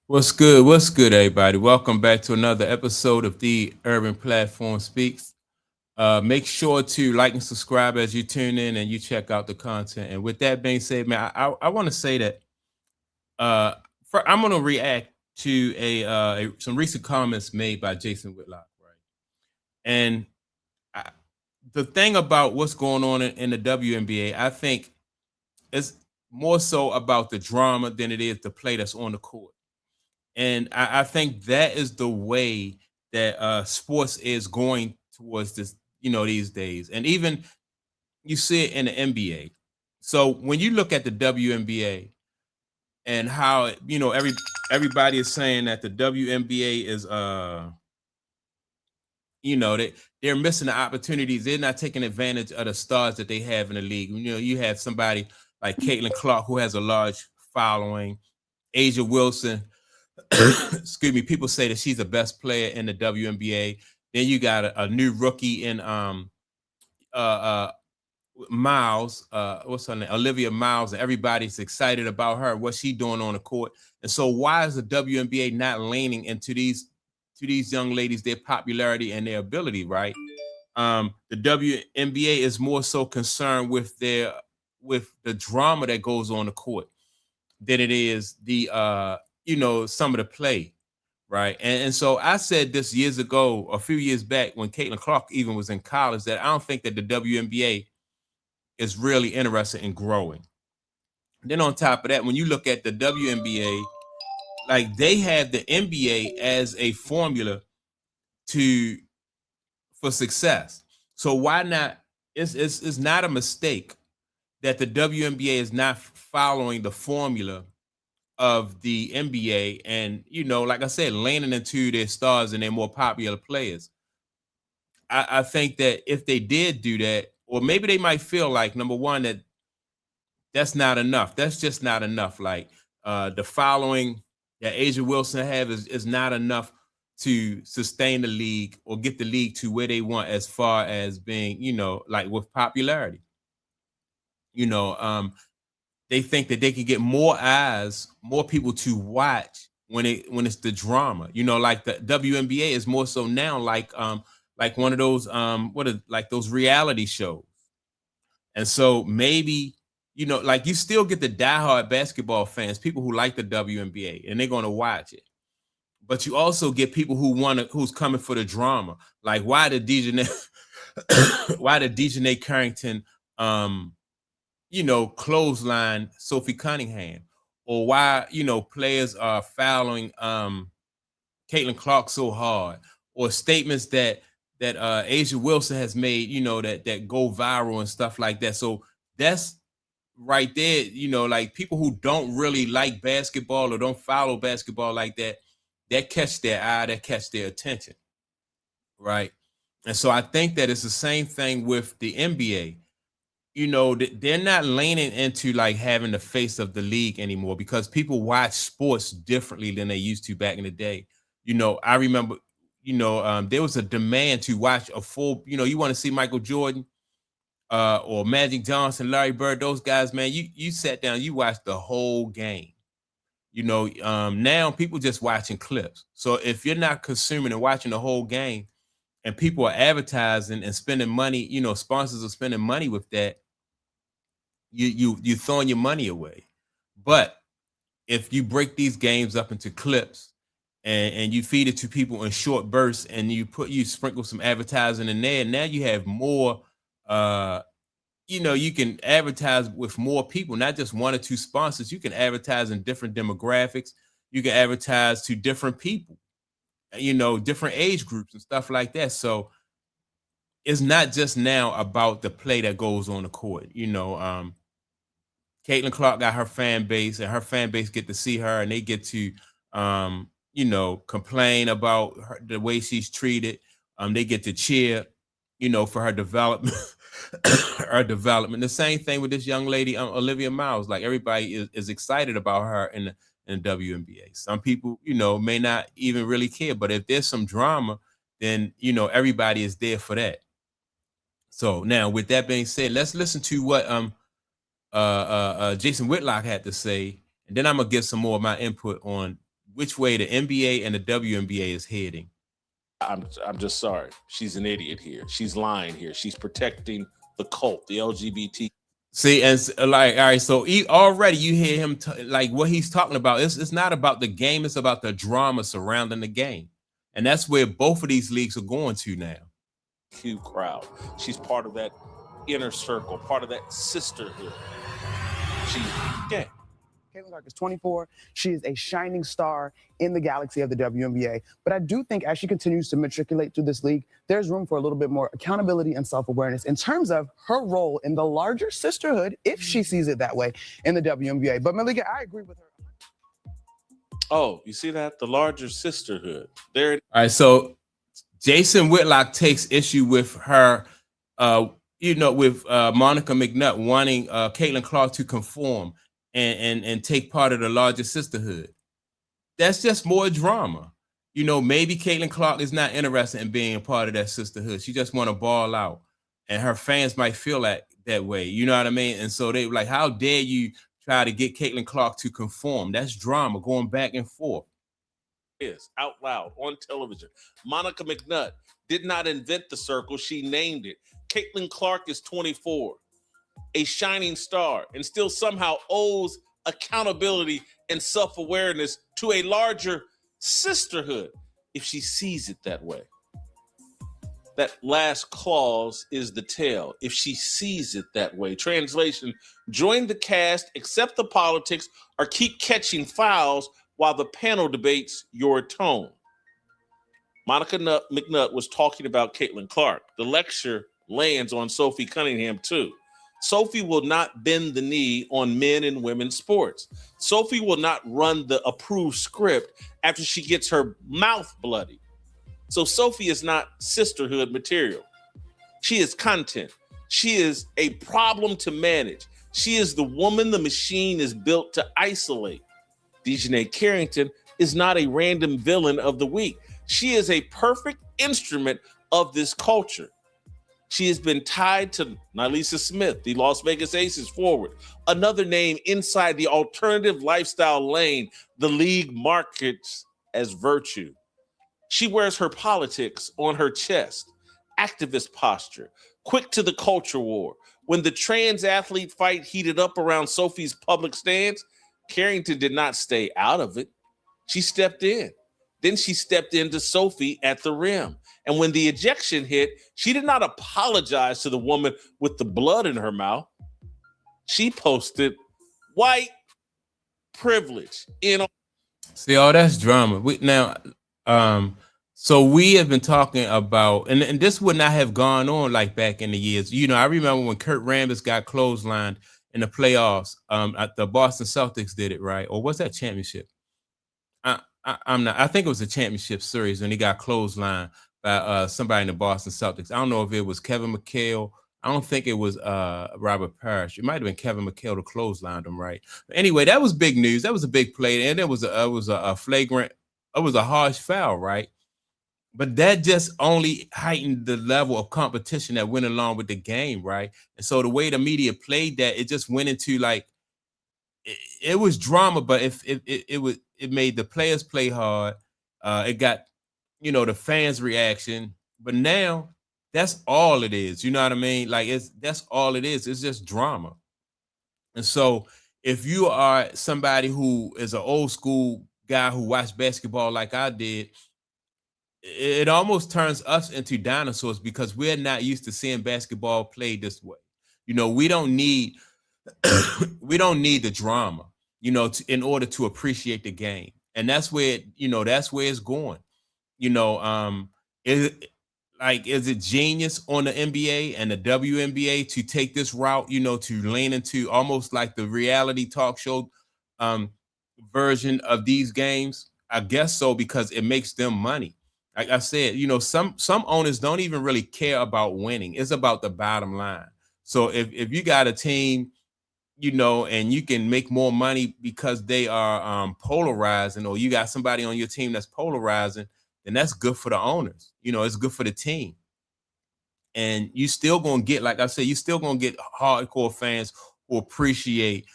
What's good? What's good, everybody? Welcome back to another episode of the Urban Platform Speaks. Make sure to like and subscribe as you tune in and you check out the content. And with that being said, man, I want to say that uh, I'm going to react to some recent comments made by Jason Whitlock, right? And I, the thing about what's going on in the WNBA, I think it's more so about the drama than it is the play that's on the court. And I think that is the way that sports is going towards this, these days. And even you see it in the NBA. So when you look at the WNBA and how everybody is saying that the WNBA is they're missing the opportunities. They're not taking advantage of the stars that they have in the league. You have somebody like Caitlin Clark who has a large following, Asia Wilson. Excuse me, people say that she's the best player in the WNBA. Then you got a new rookie in uh uh Miles, what's her name? Olivia Miles, and everybody's excited about her, what she's doing on the court. And so why is the WNBA not leaning into these young ladies, their popularity and their ability, right? The WNBA is more so concerned with the drama that goes on the court than it is the some of the play, right? And so I said this years ago, a few years back, when Caitlin Clark even was in college, that I don't think that the WNBA is really interested in growing. Then on top of that, when you look at the WNBA, like they have the NBA as a formula to for success. So why not? It's not a mistake that the WNBA is not following the formula of the NBA and, like I said, leaning into their stars and their more popular players. I think that if they did do that, or maybe they might feel like, number one, that that's not enough. That's just not enough. Like the following that Asia Wilson have is not enough to sustain the league or get the league to where they want as far as being, like with popularity. You know, um, they think that they can get more eyes, more people to watch when it's the drama. Like the WNBA is more so now like one of those what are like those reality shows. And so maybe like you still get the diehard basketball fans, people who like the WNBA, and they're going to watch it. But you also get people who's coming for the drama. Like why did Dejanay why did Dejanay Carrington clothesline Sophie Cunningham, or why, players are fouling Caitlin Clark so hard, or statements that Asia Wilson has made, that go viral and stuff like that. So that's right there, like people who don't really like basketball or don't follow basketball like that catch their eye, that catch their attention, right? And so I think that it's the same thing with the NBA. They're not leaning into like having the face of the league anymore because people watch sports differently than they used to back in the day. I remember, there was a demand to watch a full, you want to see Michael Jordan or Magic Johnson, Larry Bird, those guys, man, you sat down, you watched the whole game. Now people just watching clips. So if you're not consuming and watching the whole game and people are advertising and spending money, sponsors are spending money with that, you throwing your money away. But if you break these games up into clips and you feed it to people in short bursts and you sprinkle some advertising in there, now you have more you can advertise with more people, not just one or two sponsors. You can advertise in different demographics. You can advertise to different people, different age groups and stuff like that. So it's not just now about the play that goes on the court. Caitlin Clark got her fan base, and her fan base get to see her, and they get to, complain about the way she's treated. They get to cheer, for her development, her development. The same thing with this young lady, Olivia Miles. Like everybody is excited about her in the WNBA. Some people, may not even really care, but if there's some drama, then everybody is there for that. So now, with that being said, let's listen to what Jason Whitlock had to say, and then I'm gonna give some more of my input on which way the NBA and the WNBA is heading. I'm just sorry. She's an idiot here. She's lying here. She's protecting the cult, the LGBT. See, and like, all right, so already you hear him like what he's talking about. It's not about the game; it's about the drama surrounding the game, and that's where both of these leagues are going to now. Q crowd. She's part of that inner circle, part of that sisterhood. Yeah. Caitlin Clark is 24. She is a shining star in the galaxy of the WNBA. But I do think as she continues to matriculate through this league, there's room for a little bit more accountability and self-awareness in terms of her role in the larger sisterhood, if she sees it that way, in the WNBA. But Malika, I agree with her. Oh, you see that? The larger sisterhood. There it is. All right, so Jason Whitlock takes issue with her, with Monica McNutt wanting Caitlin Clark to conform and take part of the larger sisterhood. That's just more drama. Maybe Caitlin Clark is not interested in being a part of that sisterhood. She just want to ball out. And her fans might feel that way. You know what I mean? And so they like, how dare you try to get Caitlin Clark to conform? That's drama going back and forth. Is out loud on television. Monica McNutt did not invent the circle. She named it. Caitlin Clark is 24. A shining star, and still somehow owes accountability and self-awareness to a larger sisterhood if she sees it that way. That last clause is the tell. If she sees it that way. Translation, join the cast, accept the politics, or keep catching fouls while the panel debates your tone. Monica McNutt was talking about Caitlin Clark. The lecture lands on Sophie Cunningham too. Sophie will not bend the knee on men and women's sports. Sophie will not run the approved script after she gets her mouth bloody. So Sophie is not sisterhood material. She is content. She is a problem to manage. She is the woman the machine is built to isolate. Dejanay Carrington is not a random villain of the week. She is a perfect instrument of this culture. She has been tied to Nylisa Smith, the Las Vegas Aces forward, another name inside the alternative lifestyle lane the league markets as virtue. She wears her politics on her chest, activist posture, quick to the culture war. When the trans athlete fight heated up around Sophie's public stance, Carrington did not stay out of it. She stepped in. Then she stepped into Sophie at the rim. And when the ejection hit, she did not apologize to the woman with the blood in her mouth. She posted white privilege in. See, all that's drama. So we have been talking about, and this would not have gone on like back in the years. I remember when Kurt Rambis got clotheslined in the playoffs. The Boston Celtics did it, right? Or was that championship? I'm not. I think it was a championship series when he got clotheslined by somebody in the Boston Celtics. I don't know if it was Kevin McHale. I don't think it was Robert Parrish. It might have been Kevin McHale to clothesline him, right? But anyway, that was big news. That was a big play, and it was a flagrant. It was a harsh foul, right? But that just only heightened the level of competition that went along with the game, right? And so the way the media played that, it just went into like it was drama, but it made the players play hard. It got the fans' reaction, but now that's all it is. You know what I mean? Like that's all it is. It's just drama. And so if you are somebody who is an old school guy who watched basketball like I did, it almost turns us into dinosaurs because we're not used to seeing basketball played this way. We don't need the drama, in order to appreciate the game. And that's where, that's where it's going. Is it genius on the NBA and the WNBA to take this route, to lean into almost like the reality talk show version of these games? I guess so, because it makes them money. Like I said, some owners don't even really care about winning. It's about the bottom line. So if you got a team, and you can make more money because they are polarizing, or you got somebody on your team that's polarizing, then that's good for the owners. It's good for the team. And you still gonna get, like I said, you still gonna get hardcore fans who appreciate,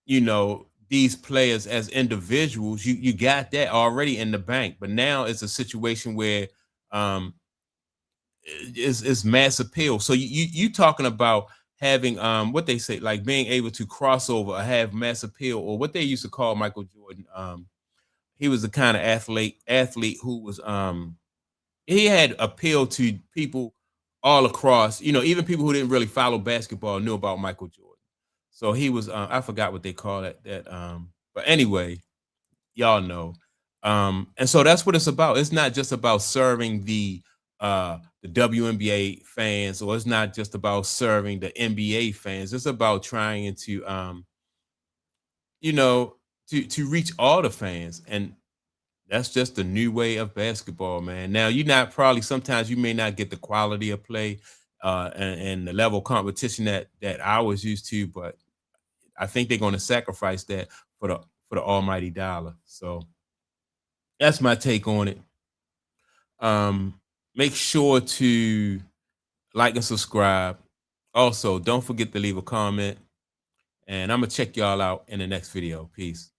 these these players as individuals, you got that already in the bank. But now it's a situation where it's mass appeal. So you talking about having what they say, like being able to cross over or have mass appeal, or what they used to call Michael Jordan. He was the kind of athlete who was he had appeal to people all across, even people who didn't really follow basketball knew about Michael Jordan. So he was I forgot what they call it, but anyway, y'all know. And so that's what it's about. It's not just about serving the WNBA fans, or it's not just about serving the NBA fans. It's about trying to to reach all the fans. And that's just the new way of basketball, man. Now, sometimes you may not get the quality of play and the level of competition that I was used to, but I think they're going to sacrifice that for the almighty dollar. So that's my take on it. Make sure to like and subscribe. Also, don't forget to leave a comment. And I'm going to check y'all out in the next video. Peace.